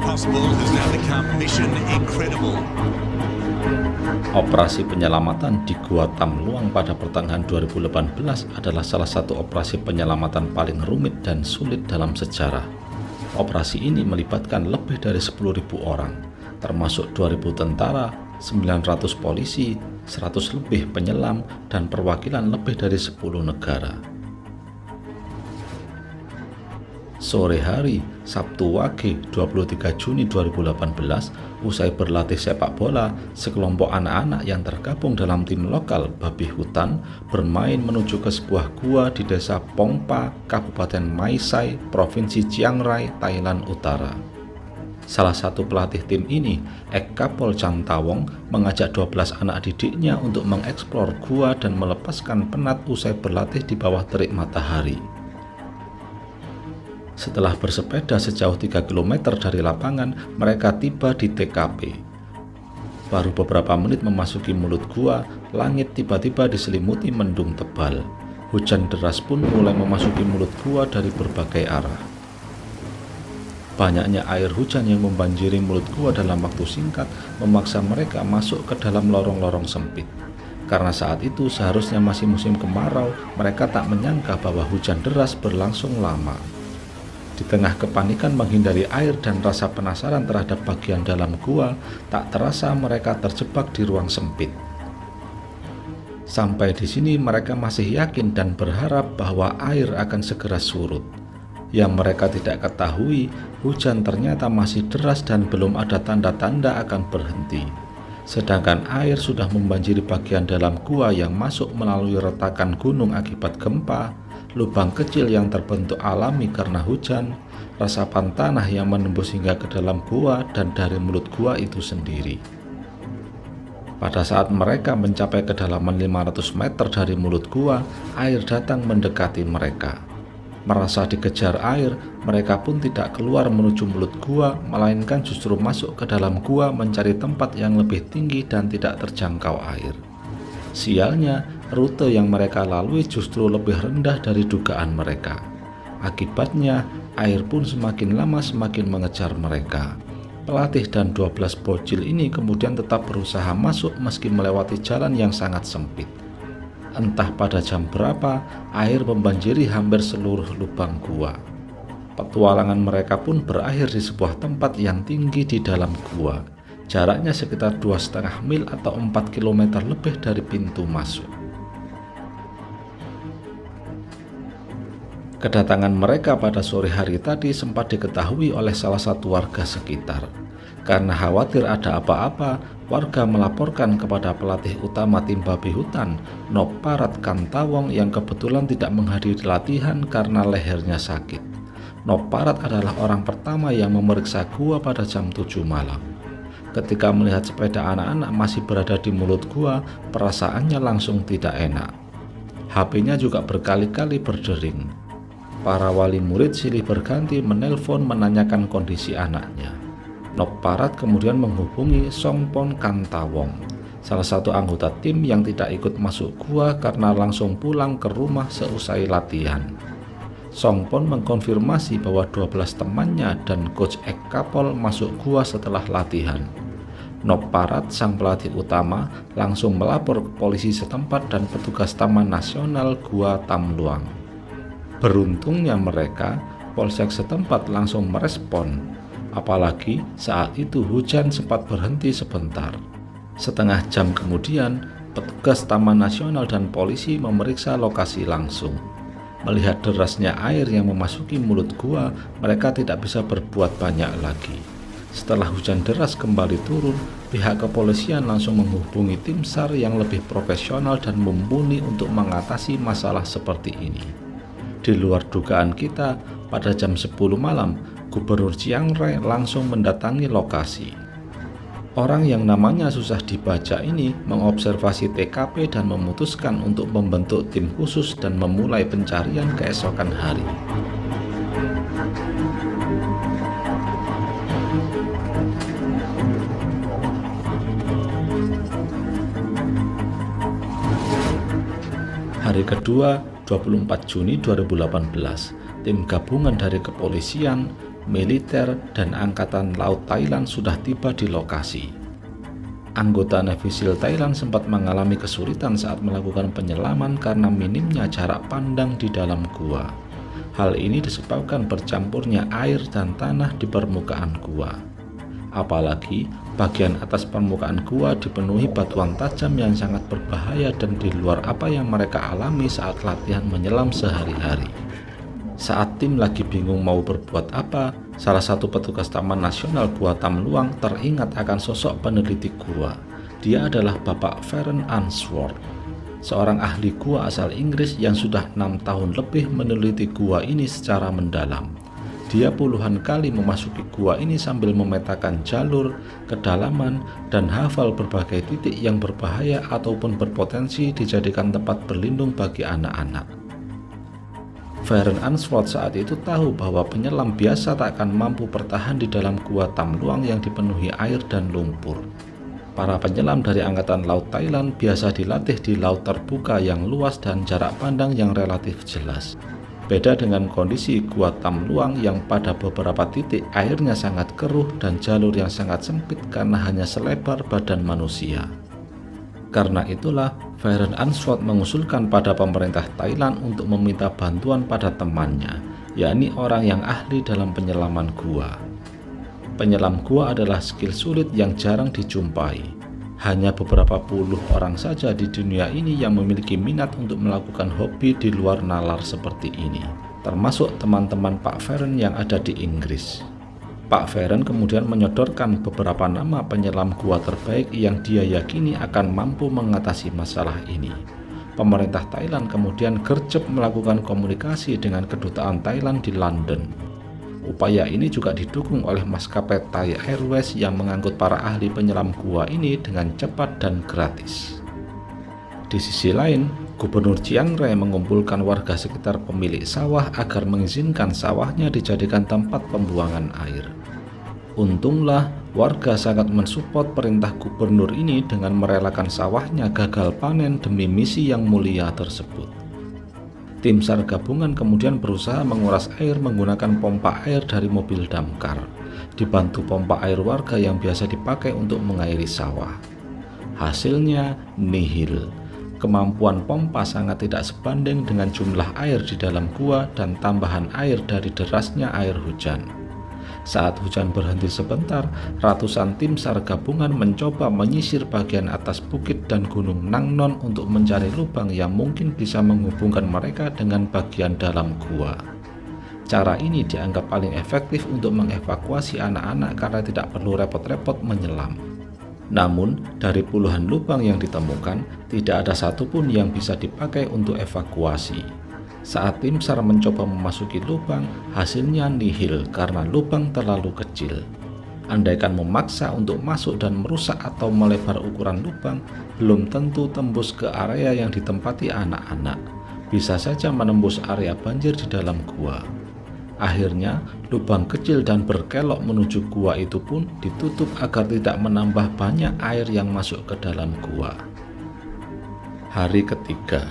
Impossible has now become Mission Incredible. Operasi penyelamatan di Gua Tam Luang pada pertengahan 2018 adalah salah satu operasi penyelamatan paling rumit dan sulit dalam sejarah. Operasi ini melibatkan lebih dari 10.000 orang, termasuk 2.000 tentara, 900 polisi, 100 lebih penyelam, dan perwakilan lebih dari 10 negara. Sore hari, Sabtu Wage 23 Juni 2018, usai berlatih sepak bola, sekelompok anak-anak yang tergabung dalam tim lokal babi hutan bermain menuju ke sebuah gua di desa Pongpa, Kabupaten Mae Sai, Provinsi Chiang Rai, Thailand Utara. Salah satu pelatih tim ini, Ek Kapol Chan Tawong, mengajak 12 anak didiknya untuk mengeksplor gua dan melepaskan penat usai berlatih di bawah terik matahari. Setelah bersepeda sejauh 3 km dari lapangan, mereka tiba di TKP. Baru beberapa menit memasuki mulut gua, langit tiba-tiba diselimuti mendung tebal. Hujan deras pun mulai memasuki mulut gua dari berbagai arah. Banyaknya air hujan yang membanjiri mulut gua dalam waktu singkat memaksa mereka masuk ke dalam lorong-lorong sempit. Karena saat itu seharusnya masih musim kemarau, mereka tak menyangka bahwa hujan deras berlangsung lama. Di tengah kepanikan menghindari air dan rasa penasaran terhadap bagian dalam gua, tak terasa mereka terjebak di ruang sempit. Sampai di sini mereka masih yakin dan berharap bahwa air akan segera surut. Yang mereka tidak ketahui, hujan ternyata masih deras dan belum ada tanda-tanda akan berhenti. Sedangkan air sudah membanjiri bagian dalam gua yang masuk melalui retakan gunung akibat gempa, lubang kecil yang terbentuk alami karena hujan, resapan tanah yang menembus hingga ke dalam gua dan dari mulut gua itu sendiri. Pada saat mereka mencapai kedalaman 500 meter dari mulut gua, air datang mendekati mereka. Merasa dikejar air, mereka pun tidak keluar menuju mulut gua, melainkan justru masuk ke dalam gua mencari tempat yang lebih tinggi dan tidak terjangkau air. Sialnya, rute yang mereka lalui justru lebih rendah dari dugaan mereka. Akibatnya, air pun semakin lama semakin mengejar mereka. Pelatih dan 12 bocil ini kemudian tetap berusaha masuk meski melewati jalan yang sangat sempit. Entah pada jam berapa, air membanjiri hampir seluruh lubang gua. Petualangan mereka pun berakhir di sebuah tempat yang tinggi di dalam gua. Jaraknya sekitar 2,5 mil atau 4 km lebih dari pintu masuk. Kedatangan mereka pada sore hari tadi sempat diketahui oleh salah satu warga sekitar. Karena khawatir ada apa-apa, warga melaporkan kepada pelatih utama tim babi hutan, Noparat Kantawong, yang kebetulan tidak menghadiri latihan karena lehernya sakit. Noparat adalah orang pertama yang memeriksa gua pada jam 7 malam. Ketika melihat sepeda anak-anak masih berada di mulut gua, perasaannya langsung tidak enak. HP-nya juga berkali-kali berdering. Para wali murid silih berganti menelpon menanyakan kondisi anaknya. Noparat kemudian menghubungi Songpon Kantawong, salah satu anggota tim yang tidak ikut masuk gua karena langsung pulang ke rumah seusai latihan. Songpon mengkonfirmasi bahwa 12 temannya dan coach Ek Kapol masuk gua setelah latihan. Noparat, sang pelatih utama, langsung melapor ke polisi setempat dan petugas Taman Nasional Gua Tam Luang. Beruntungnya mereka, polsek setempat langsung merespon. Apalagi saat itu hujan sempat berhenti sebentar. Setengah jam kemudian, petugas Taman Nasional dan polisi memeriksa lokasi langsung. Melihat derasnya air yang memasuki mulut gua, mereka tidak bisa berbuat banyak lagi. Setelah hujan deras kembali turun, pihak kepolisian langsung menghubungi tim SAR yang lebih profesional dan mumpuni untuk mengatasi masalah seperti ini. Di luar dugaan kita, pada jam 10 malam, Gubernur Chiang Rai langsung mendatangi lokasi. Orang yang namanya susah dibaca ini mengobservasi TKP dan memutuskan untuk membentuk tim khusus dan memulai pencarian keesokan hari. Hari kedua, 24 Juni 2018, tim gabungan dari kepolisian, militer, dan Angkatan Laut Thailand sudah tiba di lokasi. Anggota Navy SEAL Thailand sempat mengalami kesulitan saat melakukan penyelaman karena minimnya jarak pandang di dalam gua. Hal ini disebabkan bercampurnya air dan tanah di permukaan gua. Apalagi bagian atas permukaan gua dipenuhi batuan tajam yang sangat berbahaya dan di luar apa yang mereka alami saat latihan menyelam sehari-hari. Saat tim lagi bingung mau berbuat apa, salah satu petugas Taman Nasional Gua Tam Luang teringat akan sosok peneliti gua. Dia adalah Bapak Ferenc Unsworth, seorang ahli gua asal Inggris yang sudah 6 tahun lebih meneliti gua ini secara mendalam. Dia puluhan kali memasuki gua ini sambil memetakan jalur, kedalaman, dan hafal berbagai titik yang berbahaya ataupun berpotensi dijadikan tempat berlindung bagi anak-anak. Ferenc Unsworth saat itu tahu bahwa penyelam biasa tak akan mampu bertahan di dalam gua Tam Luang yang dipenuhi air dan lumpur. Para penyelam dari Angkatan Laut Thailand biasa dilatih di laut terbuka yang luas dan jarak pandang yang relatif jelas. Beda dengan kondisi gua Tam Luang yang pada beberapa titik airnya sangat keruh dan jalur yang sangat sempit karena hanya selebar badan manusia. Karena itulah, Ferenc Unsworth mengusulkan pada pemerintah Thailand untuk meminta bantuan pada temannya, yakni orang yang ahli dalam penyelaman gua. Penyelam gua adalah skill sulit yang jarang dijumpai. Hanya beberapa puluh orang saja di dunia ini yang memiliki minat untuk melakukan hobi di luar nalar seperti ini, termasuk teman-teman Pak Ferenc yang ada di Inggris. Pak Ferenc kemudian menyodorkan beberapa nama penyelam gua terbaik yang dia yakini akan mampu mengatasi masalah ini. Pemerintah Thailand kemudian gercep melakukan komunikasi dengan kedutaan Thailand di London. Upaya ini juga didukung oleh maskapai Thai Airways yang mengangkut para ahli penyelam gua ini dengan cepat dan gratis. Di sisi lain, Gubernur Chiang Rai mengumpulkan warga sekitar pemilik sawah agar mengizinkan sawahnya dijadikan tempat pembuangan air. Untunglah, warga sangat mensupport perintah gubernur ini dengan merelakan sawahnya gagal panen demi misi yang mulia tersebut. Tim SAR gabungan kemudian berusaha menguras air menggunakan pompa air dari mobil damkar, dibantu pompa air warga yang biasa dipakai untuk mengairi sawah. Hasilnya nihil. Kemampuan pompa sangat tidak sebanding dengan jumlah air di dalam gua dan tambahan air dari derasnya air hujan. Saat hujan berhenti sebentar, ratusan tim SAR gabungan mencoba menyisir bagian atas bukit dan gunung Nang Non untuk mencari lubang yang mungkin bisa menghubungkan mereka dengan bagian dalam gua. Cara ini dianggap paling efektif untuk mengevakuasi anak-anak karena tidak perlu repot-repot menyelam. Namun, dari puluhan lubang yang ditemukan, tidak ada satupun yang bisa dipakai untuk evakuasi. Saat tim SAR mencoba memasuki lubang, hasilnya nihil karena lubang terlalu kecil. Andaikan memaksa untuk masuk dan merusak atau melebar ukuran lubang, belum tentu tembus ke area yang ditempati anak-anak. Bisa saja menembus area banjir di dalam gua. Akhirnya, lubang kecil dan berkelok menuju gua itu pun ditutup agar tidak menambah banyak air yang masuk ke dalam gua. Hari ketiga,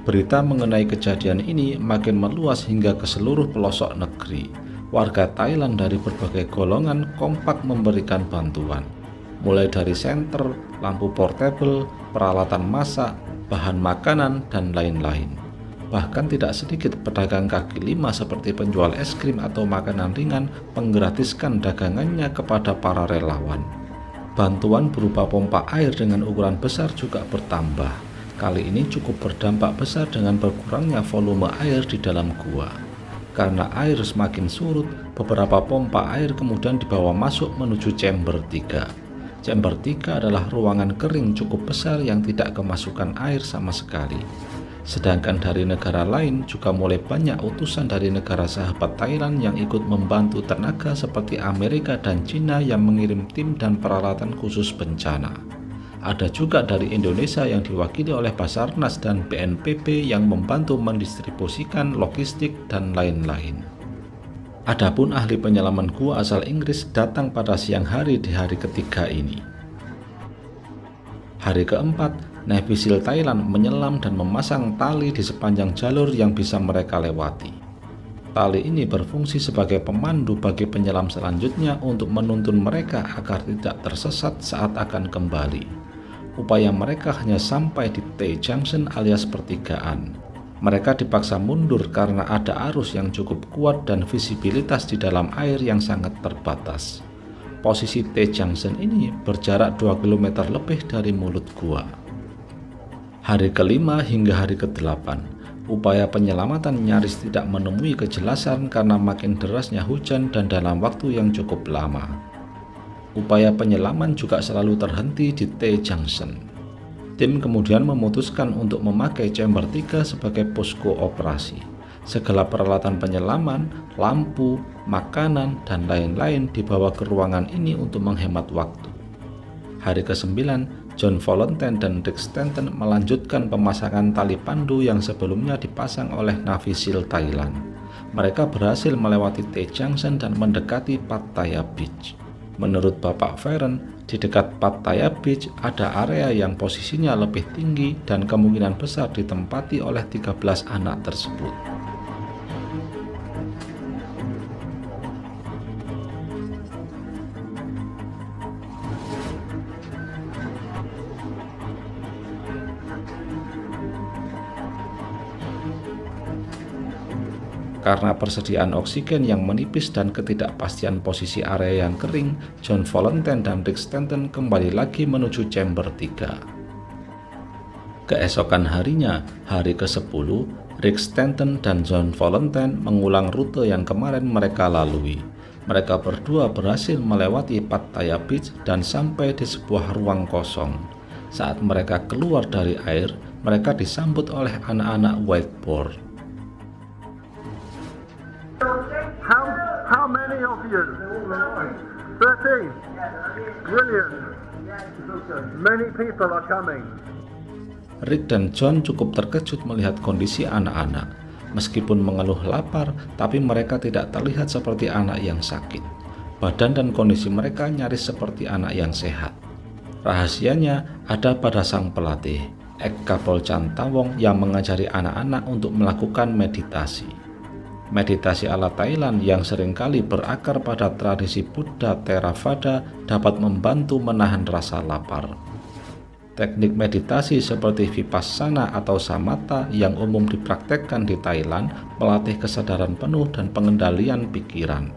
berita mengenai kejadian ini makin meluas hingga ke seluruh pelosok negeri. Warga Thailand dari berbagai golongan kompak memberikan bantuan, mulai dari senter, lampu portable, peralatan masak, bahan makanan, dan lain-lain. Bahkan tidak sedikit pedagang kaki lima seperti penjual es krim atau makanan ringan menggratiskan dagangannya kepada para relawan. Bantuan berupa pompa air dengan ukuran besar juga bertambah. Kali ini cukup berdampak besar dengan berkurangnya volume air di dalam gua. Karena air semakin surut, beberapa pompa air kemudian dibawa masuk menuju chamber 3. Chamber 3 adalah ruangan kering cukup besar yang tidak kemasukan air sama sekali. Sedangkan dari negara lain juga mulai banyak utusan dari negara sahabat Thailand yang ikut membantu tenaga seperti Amerika dan Cina yang mengirim tim dan peralatan khusus bencana. Ada juga dari Indonesia yang diwakili oleh Basarnas dan BNPB yang membantu mendistribusikan logistik dan lain-lain. Adapun ahli penyelaman gua asal Inggris datang pada siang hari di hari ketiga ini. Hari keempat, Navy SEAL Thailand menyelam dan memasang tali di sepanjang jalur yang bisa mereka lewati. Tali ini berfungsi sebagai pemandu bagi penyelam selanjutnya untuk menuntun mereka agar tidak tersesat saat akan kembali. Upaya mereka hanya sampai di T-junction alias pertigaan. Mereka dipaksa mundur karena ada arus yang cukup kuat dan visibilitas di dalam air yang sangat terbatas. Posisi T-junction ini berjarak 2 km lebih dari mulut gua. Hari kelima hingga hari ke-8, upaya penyelamatan nyaris tidak menemui kejelasan karena makin derasnya hujan dan dalam waktu yang cukup lama. Upaya penyelaman juga selalu terhenti di T-junction. Tim kemudian memutuskan untuk memakai chamber 3 sebagai posko operasi. Segala peralatan penyelaman, lampu, makanan, dan lain-lain dibawa ke ruangan ini untuk menghemat waktu. Hari ke-9, John Valentine dan Rick Stanton melanjutkan pemasangan tali pandu yang sebelumnya dipasang oleh Navy SEAL Thailand. Mereka berhasil melewati T-junction dan mendekati Pattaya Beach. Menurut Bapak Farron, di dekat Pattaya Beach ada area yang posisinya lebih tinggi dan kemungkinan besar ditempati oleh 13 anak tersebut. Karena persediaan oksigen yang menipis dan ketidakpastian posisi area yang kering, John Valentine dan Rick Stanton kembali lagi menuju chamber 3. Keesokan harinya, hari ke-10, Rick Stanton dan John Valentine mengulang rute yang kemarin mereka lalui. Mereka berdua berhasil melewati Pattaya Beach dan sampai di sebuah ruang kosong. Saat mereka keluar dari air, mereka disambut oleh anak-anak wakeboard. How many of you? 13. Brilliant. Many people are coming. Rick dan John cukup terkejut melihat kondisi anak-anak. Meskipun mengeluh lapar, tapi mereka tidak terlihat seperti anak yang sakit. Badan dan kondisi mereka nyaris seperti anak yang sehat. Rahasianya ada pada sang pelatih, Ek Kapol Chantawong, yang mengajari anak-anak untuk melakukan meditasi. Meditasi ala Thailand yang seringkali berakar pada tradisi Buddha Theravada dapat membantu menahan rasa lapar. Teknik meditasi seperti Vipassana atau Samatha yang umum dipraktekkan di Thailand melatih kesadaran penuh dan pengendalian pikiran.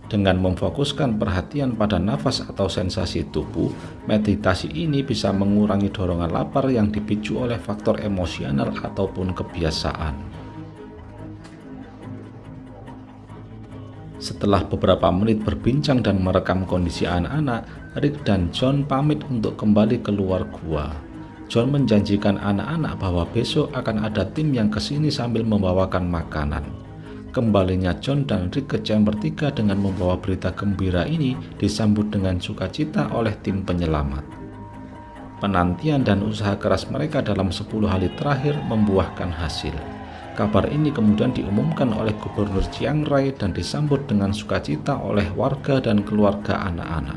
Dengan memfokuskan perhatian pada nafas atau sensasi tubuh, meditasi ini bisa mengurangi dorongan lapar yang dipicu oleh faktor emosional ataupun kebiasaan. Setelah beberapa menit berbincang dan merekam kondisi anak-anak, Rick dan John pamit untuk kembali keluar gua. John menjanjikan anak-anak bahwa besok akan ada tim yang kesini sambil membawakan makanan. Kembalinya John dan Rick ke chamber 3 dengan membawa berita gembira ini disambut dengan sukacita oleh tim penyelamat. Penantian dan usaha keras mereka dalam 10 hari terakhir membuahkan hasil. Kabar ini kemudian diumumkan oleh Gubernur Chiang Rai dan disambut dengan sukacita oleh warga dan keluarga anak-anak.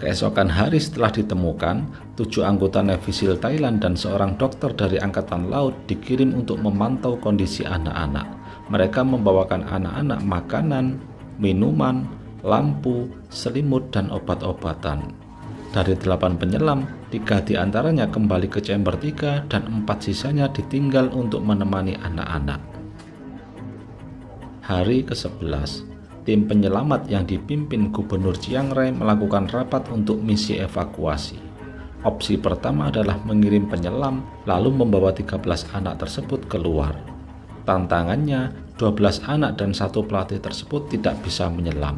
Keesokan hari setelah ditemukan, 7 anggota Navy SEAL Thailand dan seorang dokter dari Angkatan Laut dikirim untuk memantau kondisi anak-anak. Mereka membawakan anak-anak makanan, minuman, lampu, selimut, dan obat-obatan. Dari 8 penyelam, 3 diantaranya kembali ke chamber 3 dan 4 sisanya ditinggal untuk menemani anak-anak. Hari ke-11, tim penyelamat yang dipimpin Gubernur Chiang Rai melakukan rapat untuk misi evakuasi. Opsi pertama adalah mengirim penyelam lalu membawa 13 anak tersebut keluar. Tantangannya, 12 anak dan 1 pelatih tersebut tidak bisa menyelam.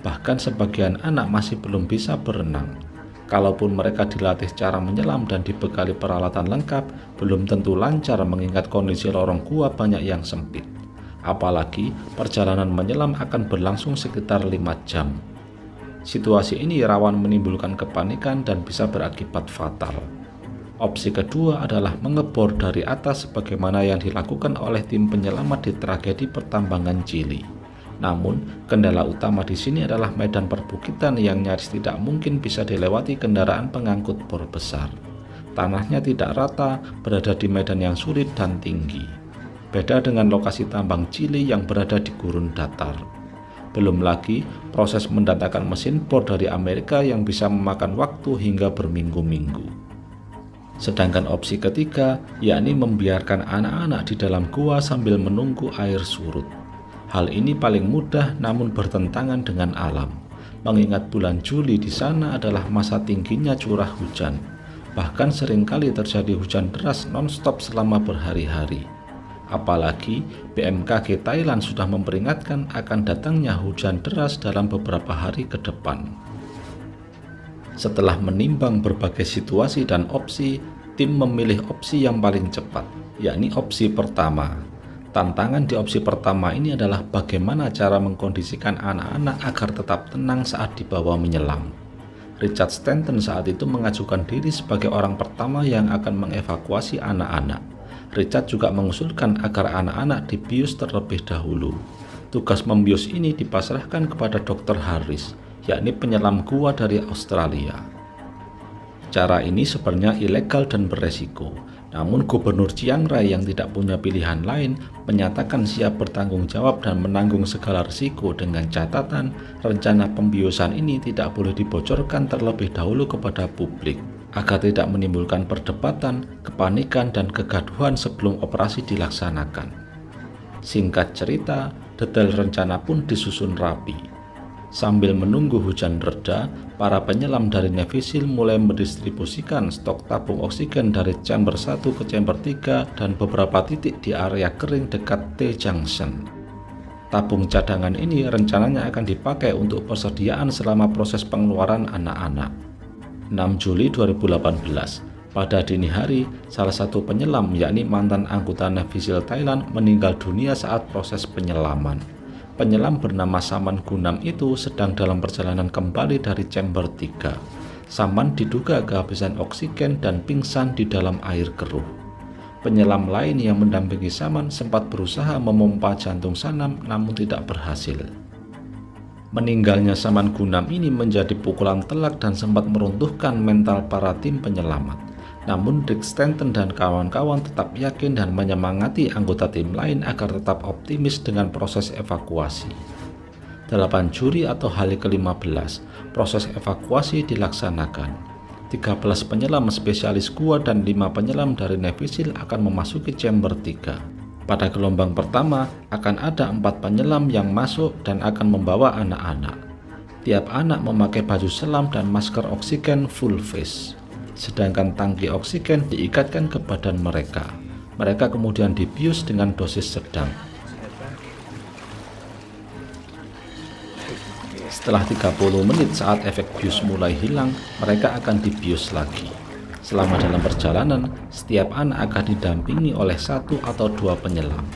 Bahkan sebagian anak masih belum bisa berenang. Kalaupun mereka dilatih cara menyelam dan dibekali peralatan lengkap, belum tentu lancar mengingat kondisi lorong gua banyak yang sempit. Apalagi perjalanan menyelam akan berlangsung sekitar 5 jam. Situasi ini rawan menimbulkan kepanikan dan bisa berakibat fatal. Opsi kedua adalah mengebor dari atas sebagaimana yang dilakukan oleh tim penyelamat di tragedi pertambangan Chili. Namun, kendala utama di sini adalah medan perbukitan yang nyaris tidak mungkin bisa dilewati kendaraan pengangkut bor besar. Tanahnya tidak rata, berada di medan yang sulit dan tinggi. Beda dengan lokasi tambang Chili yang berada di gurun datar. Belum lagi proses mendatangkan mesin bor dari Amerika yang bisa memakan waktu hingga berminggu-minggu. Sedangkan opsi ketiga, yakni membiarkan anak-anak di dalam gua sambil menunggu air surut. Hal ini paling mudah namun bertentangan dengan alam, mengingat bulan Juli di sana adalah masa tingginya curah hujan. Bahkan seringkali terjadi hujan deras non-stop selama berhari-hari. Apalagi BMKG Thailand sudah memperingatkan akan datangnya hujan deras dalam beberapa hari ke depan. Setelah menimbang berbagai situasi dan opsi, tim memilih opsi yang paling cepat, yakni opsi pertama. Tantangan di opsi pertama ini adalah bagaimana cara mengkondisikan anak-anak agar tetap tenang saat dibawa menyelam. Richard Stanton saat itu mengajukan diri sebagai orang pertama yang akan mengevakuasi anak-anak. Richard juga mengusulkan agar anak-anak dibius terlebih dahulu. Tugas membius ini dipasrahkan kepada Dr. Harris, yakni penyelam gua dari Australia. Cara ini sebenarnya ilegal dan beresiko, namun Gubernur Chiang Rai yang tidak punya pilihan lain menyatakan siap bertanggung jawab dan menanggung segala risiko dengan catatan rencana pembiusan ini tidak boleh dibocorkan terlebih dahulu kepada publik, agar tidak menimbulkan perdebatan, kepanikan, dan kegaduhan sebelum operasi dilaksanakan. Singkat cerita, detail rencana pun disusun rapi. Sambil menunggu hujan reda, para penyelam dari Navy SEAL mulai mendistribusikan stok tabung oksigen dari chamber 1 ke chamber 3 dan beberapa titik di area kering dekat T-Junction. Tabung cadangan ini rencananya akan dipakai untuk persediaan selama proses pengeluaran anak-anak. 6 Juli 2018, pada dini hari, salah satu penyelam yakni mantan anggota Navy SEAL Thailand meninggal dunia saat proses penyelaman. Penyelam bernama Saman Gunam itu sedang dalam perjalanan kembali dari chamber 3. Saman diduga kehabisan oksigen dan pingsan di dalam air keruh. Penyelam lain yang mendampingi Saman sempat berusaha memompa jantung Saman namun tidak berhasil. Meninggalnya Saman Gunam ini menjadi pukulan telak dan sempat meruntuhkan mental para tim penyelamat. Namun Rick Stanton dan kawan-kawan tetap yakin dan menyemangati anggota tim lain agar tetap optimis dengan proses evakuasi. 8 Juli atau hari ke-15, proses evakuasi dilaksanakan. 13 penyelam spesialis gua dan 5 penyelam dari Navy SEAL akan memasuki chamber 3. Pada gelombang pertama akan ada 4 penyelam yang masuk dan akan membawa anak-anak. Tiap anak memakai baju selam dan masker oksigen full face. Sedangkan tangki oksigen diikatkan ke badan mereka. Mereka kemudian dibius dengan dosis sedang. Setelah 30 menit saat efek bius mulai hilang, mereka akan dibius lagi. Selama dalam perjalanan, setiap anak akan didampingi oleh 1 atau 2 penyelam.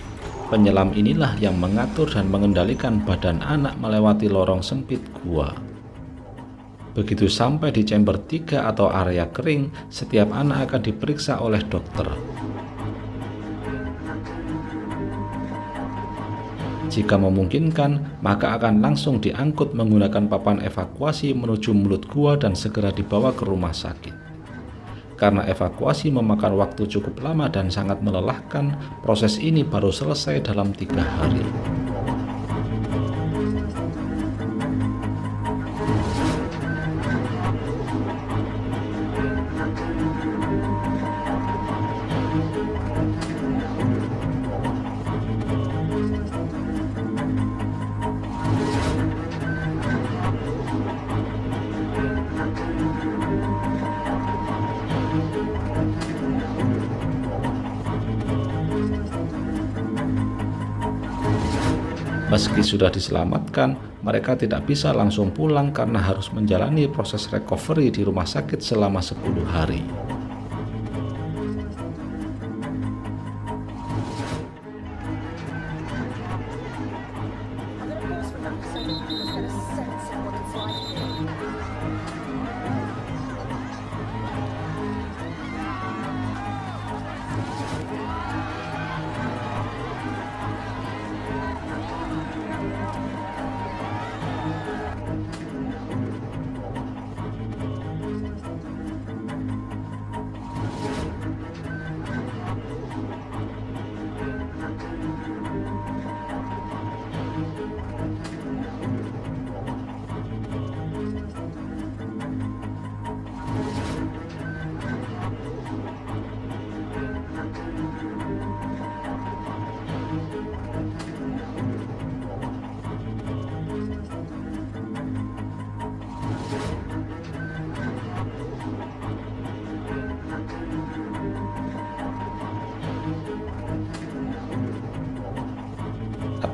Penyelam inilah yang mengatur dan mengendalikan badan anak melewati lorong sempit gua. Begitu sampai di chamber 3 atau area kering, setiap anak akan diperiksa oleh dokter. Jika memungkinkan, maka akan langsung diangkut menggunakan papan evakuasi menuju mulut gua dan segera dibawa ke rumah sakit. Karena evakuasi memakan waktu cukup lama dan sangat melelahkan, proses ini baru selesai dalam 3 hari. Meski sudah diselamatkan, mereka tidak bisa langsung pulang karena harus menjalani proses recovery di rumah sakit selama 10 hari.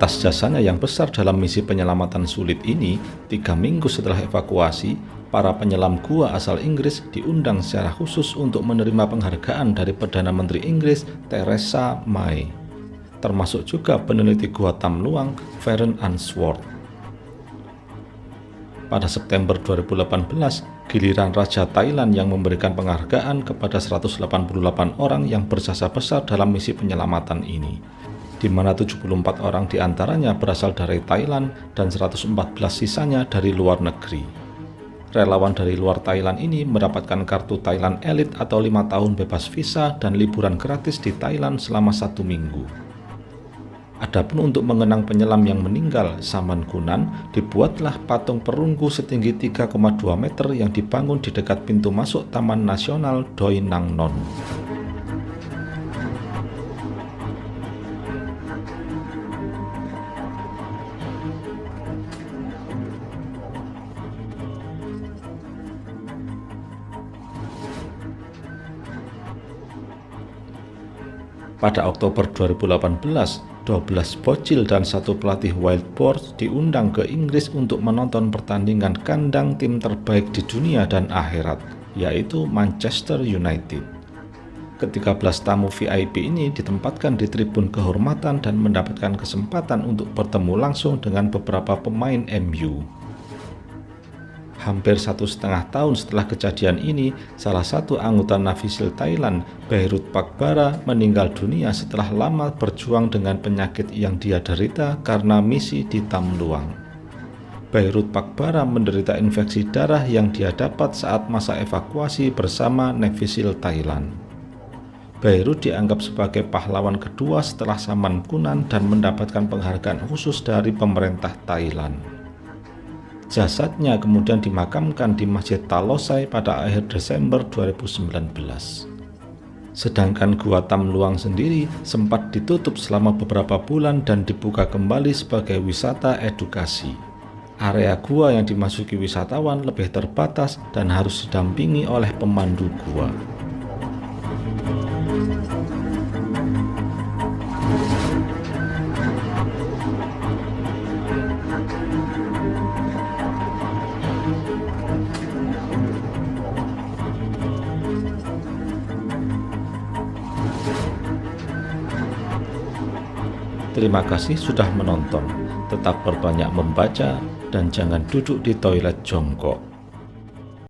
Atas jasanya yang besar dalam misi penyelamatan sulit ini, 3 minggu setelah evakuasi, para penyelam gua asal Inggris diundang secara khusus untuk menerima penghargaan dari Perdana Menteri Inggris Theresa May, termasuk juga peneliti gua Tamluang Fearne Answorth. Pada September 2018, giliran Raja Thailand yang memberikan penghargaan kepada 188 orang yang berjasa besar dalam misi penyelamatan ini, di mana 74 orang diantaranya berasal dari Thailand dan 114 sisanya dari luar negeri. Relawan dari luar Thailand ini mendapatkan kartu Thailand Elite atau 5 tahun bebas visa dan liburan gratis di Thailand selama 1 minggu. Adapun untuk mengenang penyelam yang meninggal, Saman Gunan, dibuatlah patung perunggu setinggi 3,2 meter yang dibangun di dekat pintu masuk Taman Nasional Doi Nang Non. Pada Oktober 2018, 12 bocil dan 1 pelatih Wildboard diundang ke Inggris untuk menonton pertandingan kandang tim terbaik di dunia dan akhirat, yaitu Manchester United. Ke-13 tamu VIP ini ditempatkan di tribun kehormatan dan mendapatkan kesempatan untuk bertemu langsung dengan beberapa pemain MU. Hampir 1,5 tahun setelah kejadian ini, salah satu anggota Navisil Thailand, Beirut Pakbara, meninggal dunia setelah lama berjuang dengan penyakit yang dia derita karena misi di Tamluang. Beirut Pakbara menderita infeksi darah yang dia dapat saat masa evakuasi bersama Navisil Thailand. Beirut dianggap sebagai pahlawan kedua setelah Saman Gunan dan mendapatkan penghargaan khusus dari pemerintah Thailand. Jasadnya kemudian dimakamkan di Masjid Talosai pada akhir Desember 2019. Sedangkan Gua Tamluang sendiri sempat ditutup selama beberapa bulan dan dibuka kembali sebagai wisata edukasi. Area gua yang dimasuki wisatawan lebih terbatas dan harus didampingi oleh pemandu gua. Terima kasih sudah menonton. Tetap perbanyak membaca dan jangan duduk di toilet jongkok.